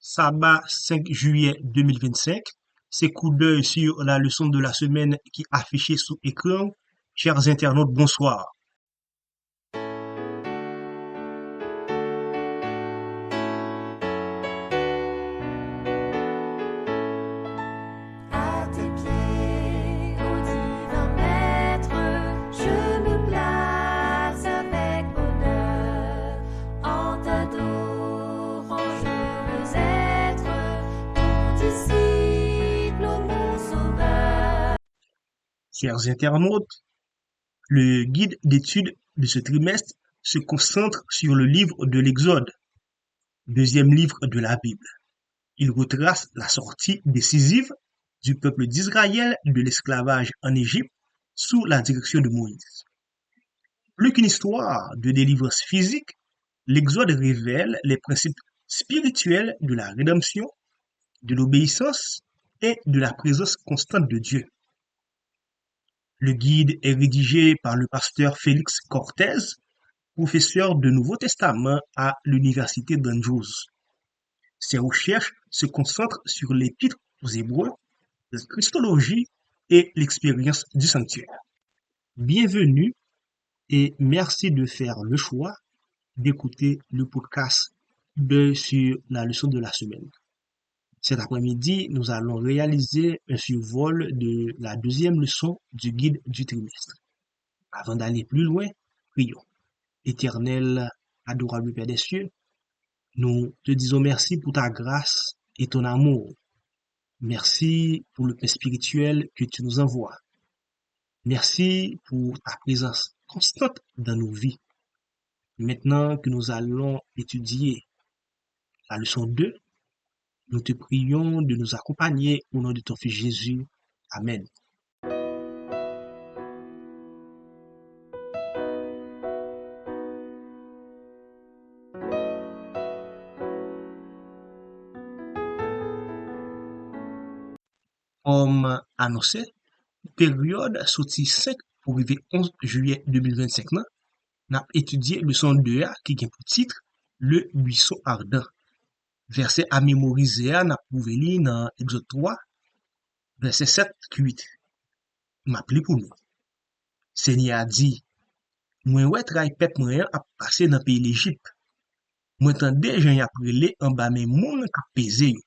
Sabbat 5 juillet 2025. C'est coup d'œil sur la leçon de la semaine qui est affichée sous écran. Chers internautes, bonsoir. À tes pieds, ô divin maître, je me place avec honneur. En t'adorant, je veux être ton disciple, ô mon sauveur. Chers internautes, le guide d'études de ce trimestre se concentre sur le livre de l'Exode, deuxième livre de la Bible. Il retrace la sortie décisive du peuple d'Israël de l'esclavage en Égypte sous la direction de Moïse. Plus qu'une histoire de délivrance physique, l'Exode révèle les principes spirituels de la rédemption, de l'obéissance et de la présence constante de Dieu. Le guide est rédigé par le pasteur Félix Cortez, professeur de Nouveau Testament à l'Université d'Andrews. Ses recherches se concentrent sur l'Épître aux Hébreux, la Christologie et l'expérience du sanctuaire. Bienvenue et merci de faire le choix d'écouter le podcast sur la leçon de la semaine. Cet après-midi, nous allons réaliser un survol de la deuxième leçon du guide du trimestre. Avant d'aller plus loin, prions. Éternel, adorable Père des cieux, nous te disons merci pour ta grâce et ton amour. Merci pour le pain spirituel que tu nous envoies. Merci pour ta présence constante dans nos vies. Maintenant que nous allons étudier la leçon 2, nous te prions de nous accompagner au nom de ton Fils Jésus. Amen. Comme annoncé, période sortie 5 pour arriver 11 juillet 2025, nous avons étudié leçon 2 qui a pour titre Le buisson ardent. Verset à mémoriser, nous avons trouvé dans Exode 3, verset 7-8. M'appelé pour nous. Seigneur a dit, moi ouais travail pep moyen à passer dans le pays l'Égypte. Moi tande gens y a prélé en bas mes moun qui pesé yo.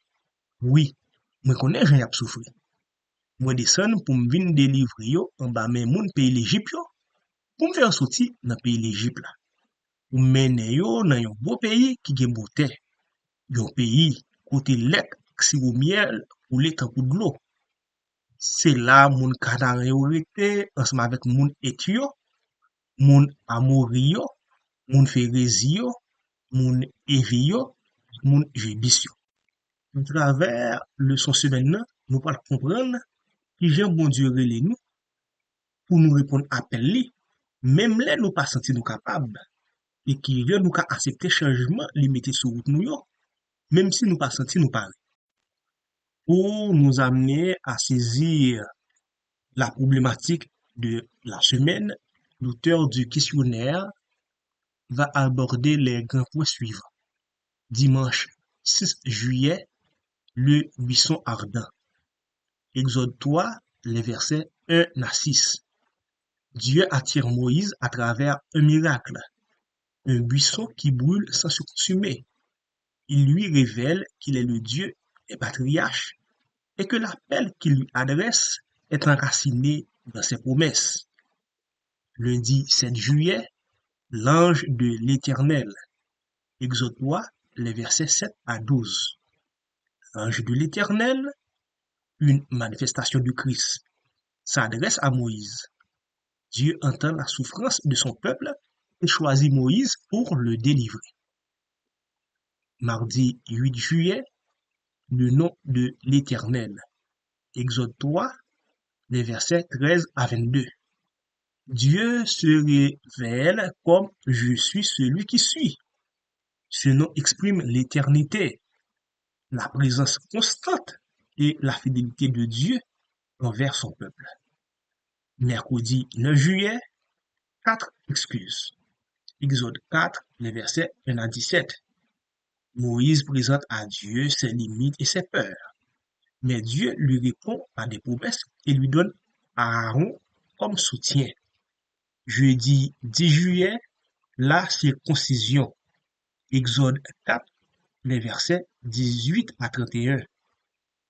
Oui, moi connais gens y a souffri. Moi descend pour me venir délivrer yo en bas mes moun pays l'Égypte yo, pour me faire sortir dans pays l'Égypte là. Pour mener yo dans un beau pays qui gen beauté. Un pays côté lait, sirop miel, ou les temps de l'eau. C'est là moun Canaan yo rete ensemble avec moun Etio, moun Amorio, moun Phérézio, moun Evio, moun Jébusio. À travers le son semaine, nous allons comprendre qui j'aime bon Dieu relé nous pour nous répondre à appel li, même là nous pas senti nous capables et qui j'aime nous ka accepter changement limité sur route nous yo, même si nous pas senti nous parler. Pour nous amener à saisir la problématique de la semaine, l'auteur du questionnaire va aborder les grands points suivants. Dimanche 6 juillet, le buisson ardent. Exode 3, les versets 1 à 6. Dieu attire Moïse à travers un miracle, un buisson qui brûle sans se consumer. Il lui révèle qu'il est le Dieu des patriarches et que l'appel qu'il lui adresse est enraciné dans ses promesses. Lundi 7 juillet, l'ange de l'Éternel. Exode 3, les versets 7 à 12. L'ange de l'Éternel, une manifestation du Christ, s'adresse à Moïse. Dieu entend la souffrance de son peuple et choisit Moïse pour le délivrer. Mardi 8 juillet, le nom de l'Éternel. Exode 3, les versets 13 à 22. Dieu se révèle comme je suis celui qui suis. Ce nom exprime l'éternité, la présence constante et la fidélité de Dieu envers son peuple. Mercredi 9 juillet, 4 excuses. Exode 4, les versets 1 à 17. Moïse présente à Dieu ses limites et ses peurs. Mais Dieu lui répond par des promesses et lui donne Aaron comme soutien. Jeudi 10 juillet, la circoncision. Exode 4, les versets 18 à 31.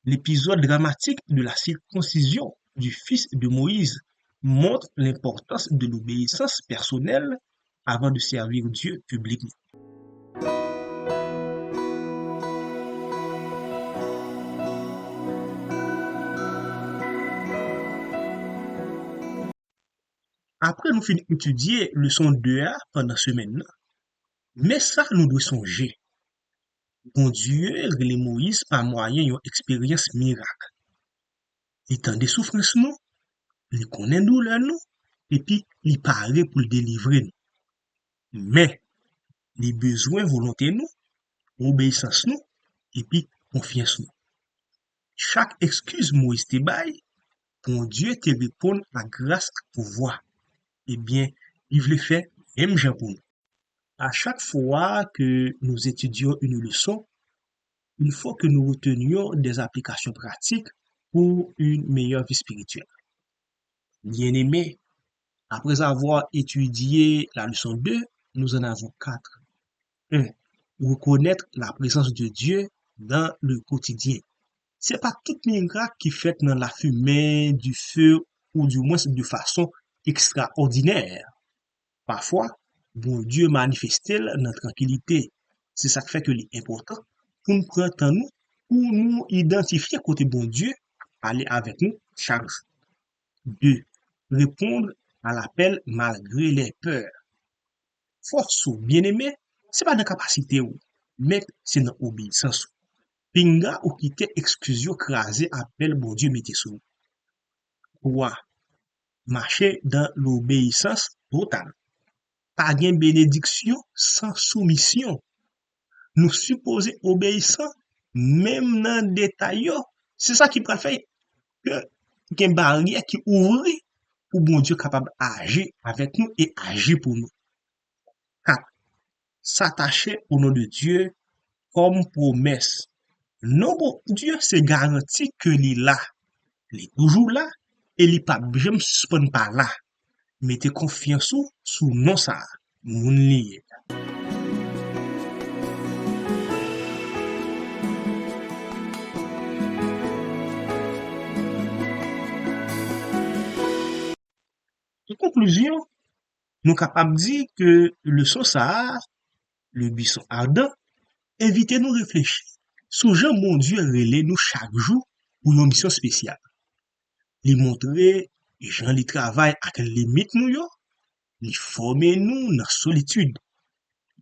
L'épisode dramatique de la circoncision du fils de Moïse montre l'importance de l'obéissance personnelle avant de servir Dieu publiquement. Après nous fin étudier leçon 2A pendant semaine, mais ça nous doit songer. Bon Dieu rele Moïse par moyen yon expérience miracle. Il tend des souffrances nous, il connaît douleur nous, et puis il paraît pour le délivrer nous. Mais les besoins volonté nous, obéissance nous, et puis confiance nous. Chaque excuse Moïse te bail, bon Dieu te répond à grâce à pouvoir. Eh bien, il le fait même Jean pour nous. À chaque fois que nous étudions une leçon, il faut que nous retenions des applications pratiques pour une meilleure vie spirituelle. Bien-aimés, après avoir étudié la leçon 2, nous en avons 4. 1. Reconnaître la présence de Dieu dans le quotidien. C'est pas tout miracle qui fait dans la fumée, du feu, ou du moins de façon extraordinaire. Parfois, bon Dieu manifeste dans tranquillité. C'est ça qui fait que l'important pour nous prendre temps nous, pour nous identifier côté bon Dieu, aller avec nous chaque jour. 2. Répondre à l'appel malgré les peurs. Force ou bien-aimé, c'est pas dans capacité ou, mais c'est dans obéissance. Pinga ou quitter excuse crasé appel bon Dieu mettez sous. 3. Marcher dans l'obéissance totale. Pas gain bénédiction sans soumission. Nous supposons obéissant même dans détail yo. C'est ça qui peut faire que une barrière qui ouvre pour bon Dieu capable d'agir avec nous et agir pour nous. 4. S'attacher au nom de Dieu comme promesse. Non, bon Dieu, c'est garanti que il est là. Il est toujours là et il pas jamais suspend pas là. Mettez confiance sous non ça. Moun lié. En conclusion, nous capables de dire que le son ça, le buisson ardent, invitez nous réfléchir. Sous Jean bon Dieu relais nous chaque jour pour une mission spéciale. Li montrer Jean li travail avec limite nous yo, li former nous dans solitude.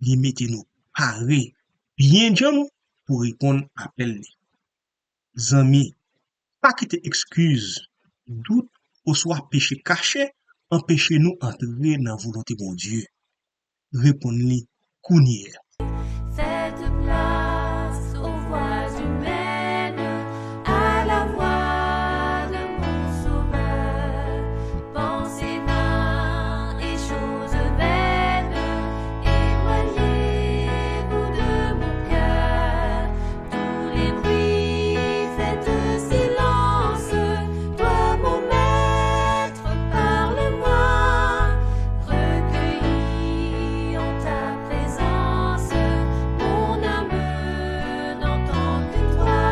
Li mette nous paré bien Jean pour répondre à appel li. Zami, pas quitter excuse, doute ou soit péché caché, empêchez nous entrer dans la volonté de Dieu. Répondez-lui, Kounier. Faites place aux voix humaines, à la voix de mon sauveur. Pensez vains et choses vaines, éloignez-vous de mon cœur. Tous les bruits, faites silence. Toi, mon maître, parle-moi. Recueilli en ta présence, mon âme n'entend que toi.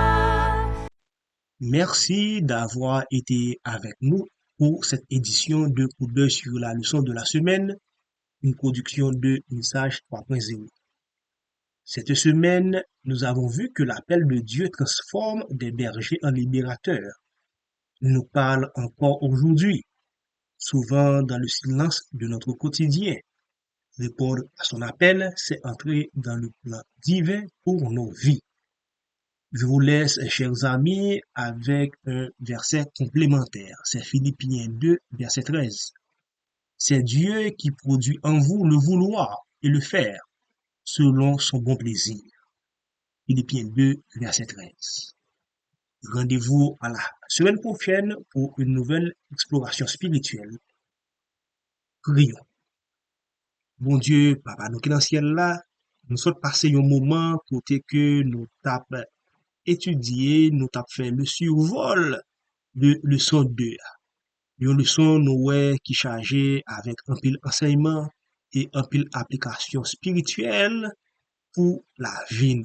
Merci d'avoir été avec nous pour cette édition de Coup d'œil sur la leçon de la semaine, une production de Message 3.0. Cette semaine, nous avons vu que l'appel de Dieu transforme des bergers en libérateurs. Il nous parle encore aujourd'hui, souvent dans le silence de notre quotidien. Répondre à son appel, c'est entrer dans le plan divin pour nos vies. Je vous laisse, chers amis, avec un verset complémentaire. C'est Philippiens 2, verset 13. C'est Dieu qui produit en vous le vouloir et le faire selon son bon plaisir. Philippiens 2, verset 13. Rendez-vous à la semaine prochaine pour une nouvelle exploration spirituelle. Prions. Bon Dieu, Papa nous qui est dans le ciel là, nous sommes passé un moment côté que nous tap étudié, nous tap fait le survol de leçon 2. Une leçon nous qui chargé avec un pile enseignement et un pile application spirituelle pour la vie.